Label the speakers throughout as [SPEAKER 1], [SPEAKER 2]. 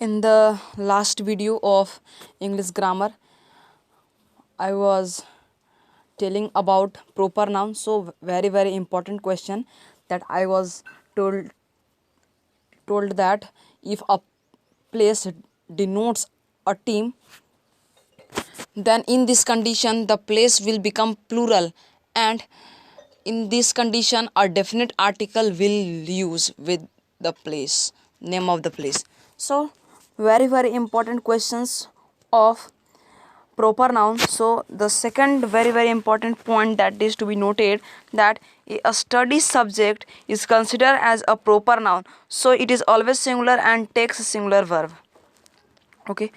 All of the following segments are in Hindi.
[SPEAKER 1] In the last video of English grammar, I was telling about proper noun. So very important question that I was told that if a place denotes a team, then in this condition the place will become plural, and in this condition a definite article will use with the place, name of the place. So very important questions of proper noun. So the second very important point that is to be noted, that a study subject is considered as a proper noun, so it is always singular and takes a singular verb. Okay,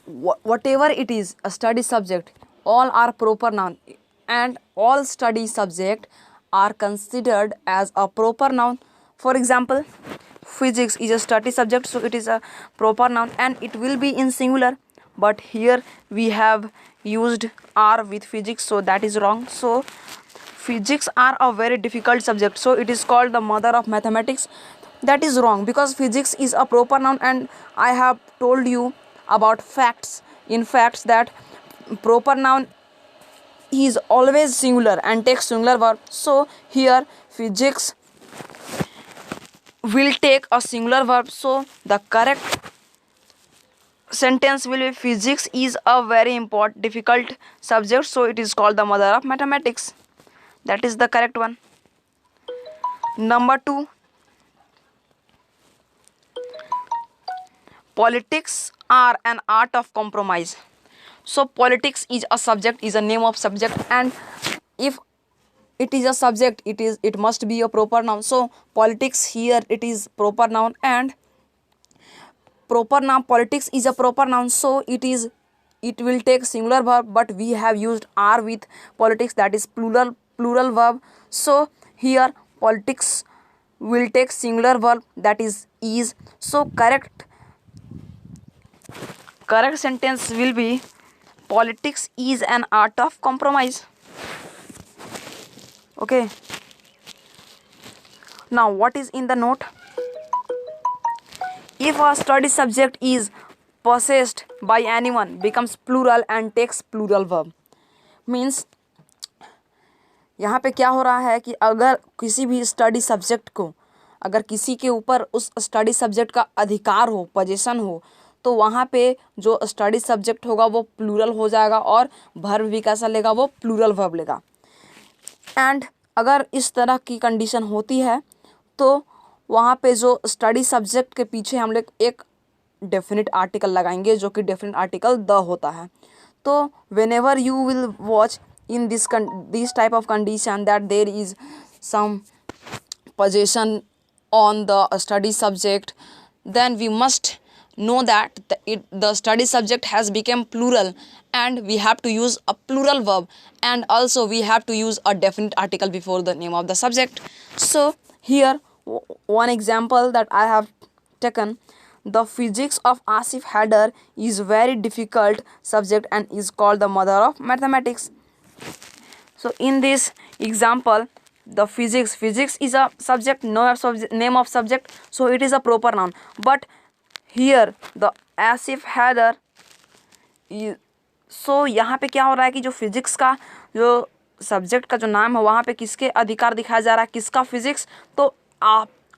[SPEAKER 1] whatever it is, a study subject, all are proper noun, and all study subject are considered as a proper noun. For example, physics is a study subject, so it is a proper noun and it will be in singular, but here we have used are with physics, so that is wrong. So physics are a very difficult subject, so it is called the mother of mathematics. That is wrong, because physics is a proper noun, and I have told you about facts in facts that proper noun is always singular and takes singular verb. So here physics will take a singular verb, so the correct sentence will be physics is a very important difficult subject, so it is called the mother of mathematics. That is the correct one. Number 2, politics are an art of compromise. So politics is a subject, is a name of subject, and if it is a subject, it must be a proper noun. So politics here it is proper noun, and proper noun politics is a proper noun, so it will take singular verb, but we have used are with politics, that is plural verb. So here politics will take singular verb, that is. So correct sentence will be politics is an art of compromise. Okay, now what is in the note? If a study subject is possessed by anyone, becomes plural and takes plural verb. Means यहाँ पे क्या हो रहा है कि अगर किसी भी स्टडी सब्जेक्ट को, अगर किसी के ऊपर उस स्टडी सब्जेक्ट का अधिकार हो, पोजीशन हो, तो वहाँ पे जो स्टडी सब्जेक्ट होगा वो प्लूरल हो जाएगा और वर्ब भी कैसा लेगा, वो प्लूरल वर्ब लेगा. एंड अगर इस तरह की कंडीशन होती है तो वहाँ पे जो स्टडी सब्जेक्ट के पीछे हम लोग एक डेफिनेट आर्टिकल लगाएंगे, जो कि डेफिनेट आर्टिकल द होता है. तो whenever you will watch in this type of condition that there is some possession on the study subject, then we must know that the study subject has become plural, and we have to use a plural verb, and also we have to use a definite article before the name of the subject. So here one example that I have taken, the physics of Asif Hadar is very difficult subject and is called the mother of mathematics. So in this example, the physics is a subject, name of subject, so it is a proper noun. But here the Asif Hadar, so यहाँ पे क्या हो रहा है कि जो फिजिक्स का जो सब्जेक्ट का जो नाम है, वहाँ पे किसके अधिकार दिखाया जा रहा है, किसका फिजिक्स, तो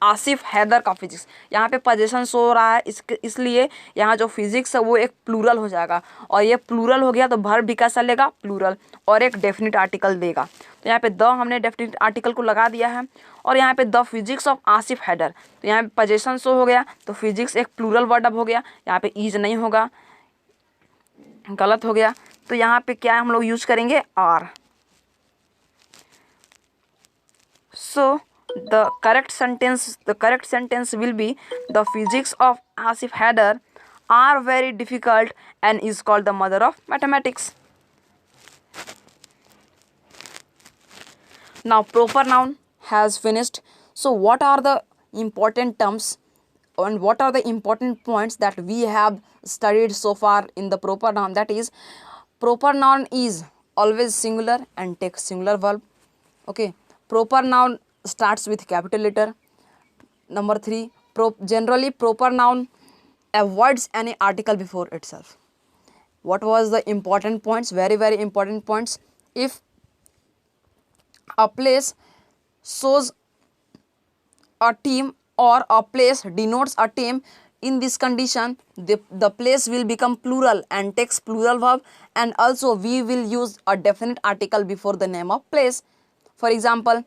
[SPEAKER 1] आसिफ हैदर का फिजिक्स. यहाँ पे पोजीशन शो हो रहा है, इसलिए यहाँ जो फिजिक्स है वो एक प्लूरल हो जाएगा, और ये प्लूरल हो गया तो वर्ब भी कैसा लेगा, प्लूरल, और एक डेफिनेट आर्टिकल देगा. तो यहाँ पे द हमने डेफिनेट आर्टिकल को लगा दिया है, और यहाँ पे the physics of Asif Haider, तो यहाँ पे पोजीशन शो हो गया, तो फिजिक्स एक प्लूरल वर्ड अब हो गया. यहाँ पे इज नहीं होगा, गलत हो गया. तो यहाँ पे क्या हम लोग यूज करेंगे, are. So the correct sentence will be the physics of Asif Hadar are very difficult and is called the mother of mathematics. Now proper noun has finished. So what are the important terms and what are the important points that we have studied so far in the proper noun? That is, proper noun is always singular and takes singular verb. Okay, proper noun starts with capital letter. Number 3, generally proper noun avoids any article before itself. What was the important points? Very, very important points. If a place shows a team or a place denotes a team, in this condition the place will become plural and takes plural verb, and also we will use a definite article before the name of place. For example,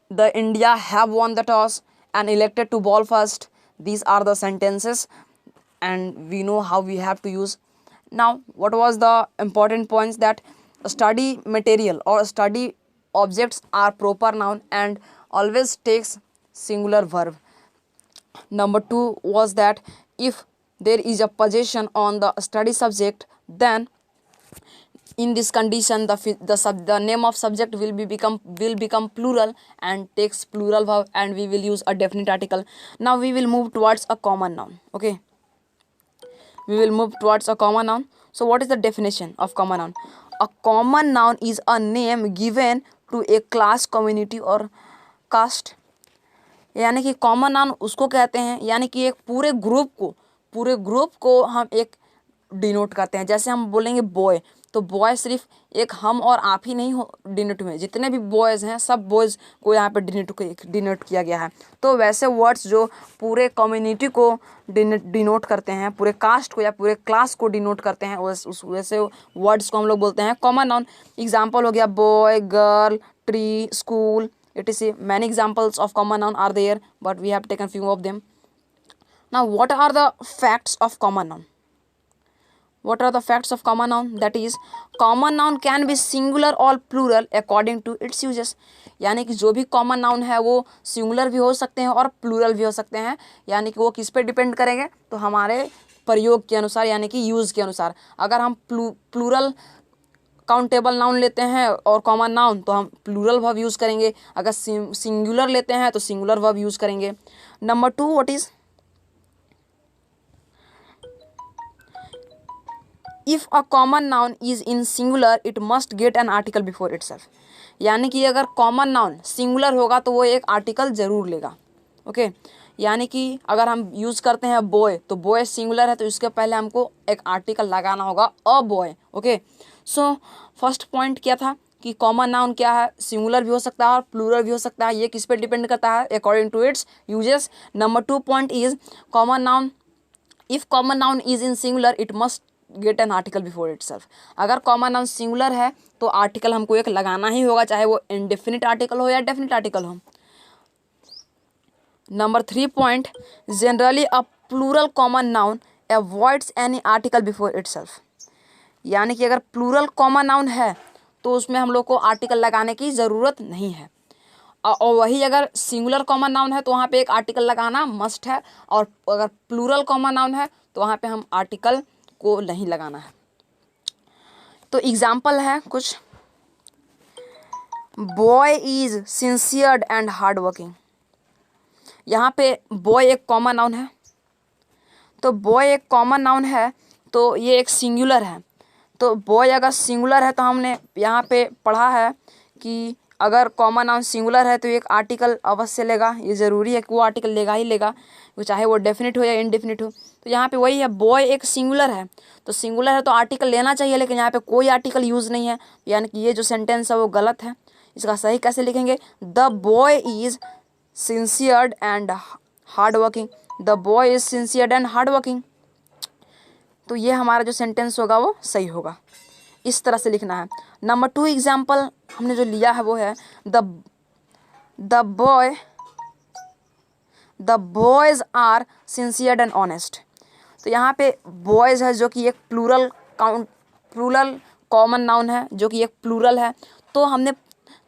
[SPEAKER 1] the India have won the toss and elected to bowl first. These are the sentences and we know how we have to use. Now what was the important points? That study material or study objects are proper noun and always takes singular verb. Number 2 was that if there is a possession on the study subject, then in this condition the name of subject will become plural and takes plural verb, and we will use a definite article. Now we will move towards a common noun. Okay, we will move towards a common noun. So what is the definition of common noun? A common noun is a name given to a class, community or caste. यानी कि कॉमन नाउन उसको कहते हैं, यानी कि एक पूरे ग्रुप को हम एक डिनोट करते हैं. जैसे हम बोलेंगे बॉय, तो बॉय सिर्फ एक हम और आप ही नहीं हो डिनोट हुए, जितने भी बॉयज़ हैं सब बॉयज़ को यहाँ पे डिनोट किया गया है. तो वैसे वर्ड्स जो पूरे कम्युनिटी को डिनोट करते हैं, पूरे कास्ट को या पूरे क्लास को डिनोट करते हैं, वैसे वर्ड्स को हम लोग बोलते हैं कॉमन नाउन. एग्जाम्पल हो गया boy, girl, tree, school, etc. Many examples of common noun are there, but we have taken few of them. Now what are the facts of common noun? What are the facts of common noun? That is, common noun can be singular or plural according to its uses. यानी कि जो भी कॉमन नाउन है वो सिंगुलर भी हो सकते हैं और प्लूरल भी हो सकते हैं. यानी कि वो किस पे डिपेंड करेंगे? तो हमारे प्रयोग के अनुसार, यानी कि यूज़ के अनुसार. अगर हम प्लूरल काउंटेबल नाउन लेते हैं और कॉमन नाउन, तो हम प्लूरल वर्ब यूज़ करेंगे. अगर सिंगुलर लेते हैं तो सिंगुलर वर्ब यूज़ करेंगे. Number 2, what is if a common noun is in singular it must get an article before itself. यानी कि अगर कॉमन नाउन सिंगुलर होगा तो वो एक आर्टिकल जरूर लेगा. ओके, यानी कि अगर हम यूज़ करते हैं बॉय, तो बॉय सिंगुलर है तो इसके पहले हमको एक आर्टिकल लगाना होगा, a boy. Okay, so first point क्या था कि कॉमन नाउन क्या है, सिंगुलर भी हो सकता है और प्लूरल भी हो सकता है. ये किस पे डिपेंड करता है? According to its usages. Number 2 point is common noun, if common noun is in singular it must get an article before itself. अगर कॉमन नाउन सिंगुलर है तो आर्टिकल हमको एक लगाना ही होगा, चाहे वो इंडेफिनिट आर्टिकल हो या डेफिनिट आर्टिकल हो. Number 3 point, generally a plural common noun avoids any article before itself. यानी कि अगर प्लूरल कॉमन नाउन है तो उसमें हम लोग को आर्टिकल लगाने की ज़रूरत नहीं है. और वही अगर सिंगुलर कॉमन नाउन है तो वहाँ पे एक आर्टिकल लगाना मस्ट है, और अगर प्लूरल कॉमन नाउन है तो वहाँ पे हम आर्टिकल को नहीं लगाना है. तो एग्जाम्पल है कुछ, boy is sincere and hard working. यहाँ पे बॉय एक कॉमन नाउन है, तो बॉय एक कॉमन नाउन है तो ये एक सिंगुलर है. तो बॉय अगर सिंगुलर है तो हमने यहाँ पे पढ़ा है कि अगर कॉमन नाउन सिंगुलर है तो एक आर्टिकल अवश्य लेगा. ये ज़रूरी है कि वो आर्टिकल लेगा ही लेगा, वो चाहे वो डेफिनिट हो या इनडेफिनिट हो. तो यहाँ पे वही है, बॉय एक सिंगुलर है तो सिंगुलर है तो आर्टिकल लेना चाहिए, लेकिन यहाँ पे कोई आर्टिकल यूज़ नहीं है. यानी कि ये जो सेंटेंस है वो गलत है. इसका सही कैसे लिखेंगे? The boy is sincere and hard working. The boy is sincere and hard working. तो ये हमारा जो सेंटेंस होगा वो सही होगा. इस तरह से लिखना है. नंबर 2 एग्जाम्पल हमने जो लिया है वो है the boys are sincere and honest. तो यहाँ पे बॉयज़ है जो कि एक प्लूरल कॉमन नाउन है, जो कि एक प्लूरल है. तो हमने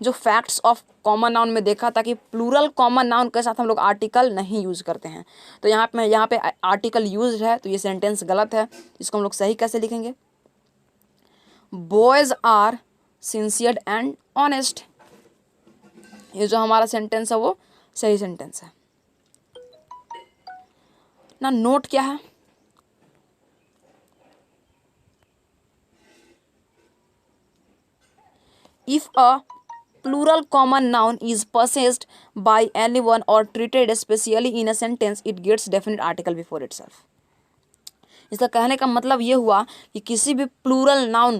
[SPEAKER 1] जो फैक्ट्स ऑफ कॉमन नाउन में देखा था कि प्लूरल कॉमन नाउन के साथ हम लोग आर्टिकल नहीं यूज़ करते हैं. तो यहाँ पे आर्टिकल यूज है तो ये सेंटेंस गलत है. इसको हम लोग सही कैसे लिखेंगे? Boys are sincere and honest. ये जो हमारा सेंटेंस है वो सही सेंटेंस है ना. नोट क्या है? If a plural common noun is possessed by anyone or treated specially in a sentence, it gets definite article before itself. इसका कहने का मतलब ये हुआ कि किसी भी plural noun,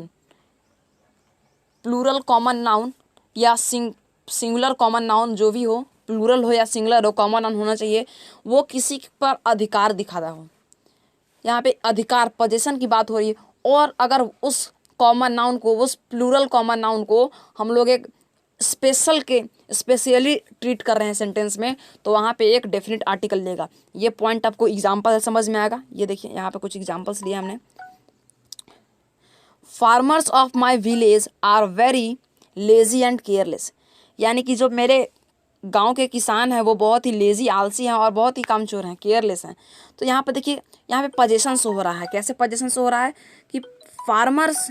[SPEAKER 1] plural common noun या सिंगुलर कॉमन नाउन जो भी हो, प्लूरल हो या सिंगुलर हो, कॉमन नाउन होना चाहिए, वो किसी पर अधिकार दिखाता हो। यहाँ पे अधिकार, पोजीशन की बात हो रही है, और अगर उस कॉमन नाउन को, उस प्लूरल कॉमन नाउन को हम लोग एक स्पेशली ट्रीट कर रहे हैं सेंटेंस में, तो वहाँ पे एक डेफिनेट आर्टिकल लेगा। ये पॉइंट आपको एग्जाम्पल समझ में आएगा। ये देखिए यहाँ पे कुछ एग्जाम्पल्स लिए हमने। Farmers of my village are very lazy and careless, यानी कि जो मेरे गांव के किसान हैं वो बहुत ही लेजी, आलसी हैं और बहुत ही कामचोर हैं, केयरलेस हैं। तो यहाँ पे देखिए, यहाँ पे पोजीशन शो हो रहा है। कैसे पोजीशन शो हो रहा है कि फार्मर्स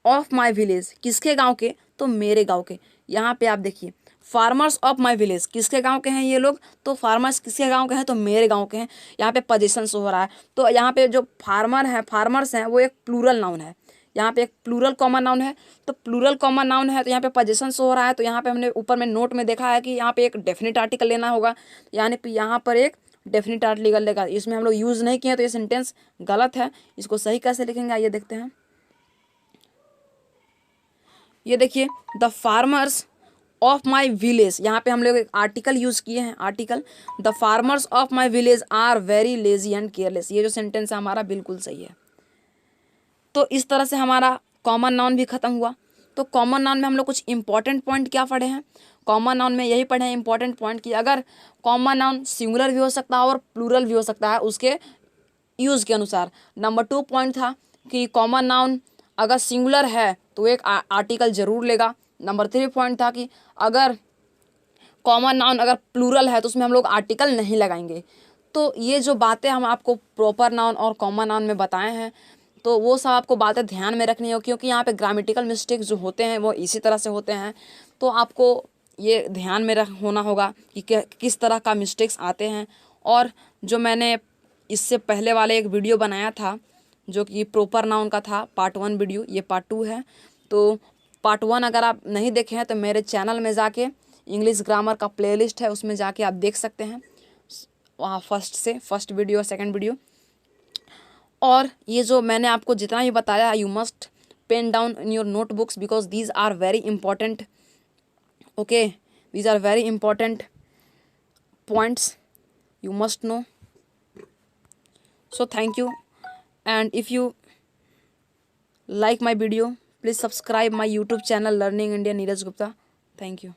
[SPEAKER 1] ऑफ माई विलेज, किसके गांव के, तो मेरे गांव के। यहाँ पे आप देखिए, फार्मर्स ऑफ माई विलेज, किसके गांव के हैं ये लोग, तो फार्मर्स किसके गांव के हैं, तो मेरे गांव के हैं। यहाँ पे पोजीशन शो हो रहा है। तो यहाँ पे जो फार्मर है, फार्मर्स हैं, वो एक प्लूरल नाउन है। यहाँ पे एक प्लूरल कॉमन नाउन है, तो प्लूरल कॉमन नाउन है, तो यहाँ पे पोजीशन शो हो रहा है। तो यहाँ पे हमने ऊपर में नोट में देखा है कि यहाँ पे एक डेफिनेट आर्टिकल लेना होगा, यानी कि यहाँ पर एक डेफिनेट आर्टिकल लेगा। इसमें हम लोग यूज़ नहीं किए तो ये सेंटेंस गलत है। इसको सही कैसे लिखेंगे, आइए देखते हैं। ये देखिए, the farmers of my village, यहाँ पे हम लोग एक आर्टिकल यूज़ किए हैं, article. The farmers of my village are very lazy and careless, ये जो सेंटेंस है हमारा बिल्कुल सही है। तो इस तरह से हमारा कॉमन नाउन भी खत्म हुआ। तो कॉमन नाउन में हम लोग कुछ इंपॉर्टेंट पॉइंट क्या पढ़े हैं, कॉमन नाउन में यही पढ़े हैं इंपॉर्टेंट पॉइंट कि अगर कॉमन नाउन सिंगुलर भी हो सकता है और प्लूरल भी हो सकता है, उसके यूज़ के अनुसार। नंबर 2 पॉइंट था कि कॉमन नाउन अगर सिंगुलर है तो एक आर्टिकल जरूर लेगा। नंबर 3 पॉइंट था कि अगर कॉमन नाउन अगर प्लूरल है तो उसमें हम लोग आर्टिकल नहीं लगाएंगे। तो ये जो बातें हम आपको प्रॉपर नाउन और कॉमन नाउन में बताए हैं, तो वो सब आपको बातें ध्यान में रखनी हो, क्योंकि यहाँ पे ग्रामेटिकल मिस्टेक्स जो होते हैं वो इसी तरह से होते हैं। तो आपको ये ध्यान में होना होगा कि किस तरह का मिस्टेक्स आते हैं। और जो मैंने इससे पहले वाले एक वीडियो बनाया था जो कि प्रॉपर नाउन का था, पार्ट 1 वीडियो, ये पार्ट 2 है। तो पार्ट 1 अगर आप नहीं देखे हैं तो मेरे चैनल में जाके इंग्लिश ग्रामर का प्लेलिस्ट है, उसमें जाके आप देख सकते हैं, वहाँ फर्स्ट वीडियो, सेकंड वीडियो। और ये जो मैंने आपको जितना भी बताया, you must pen down in your notebooks because these are very important, okay, these are very important points you must know. So thank you, and if you like my video, please subscribe my YouTube channel Learning India Neeraj Gupta. Thank you.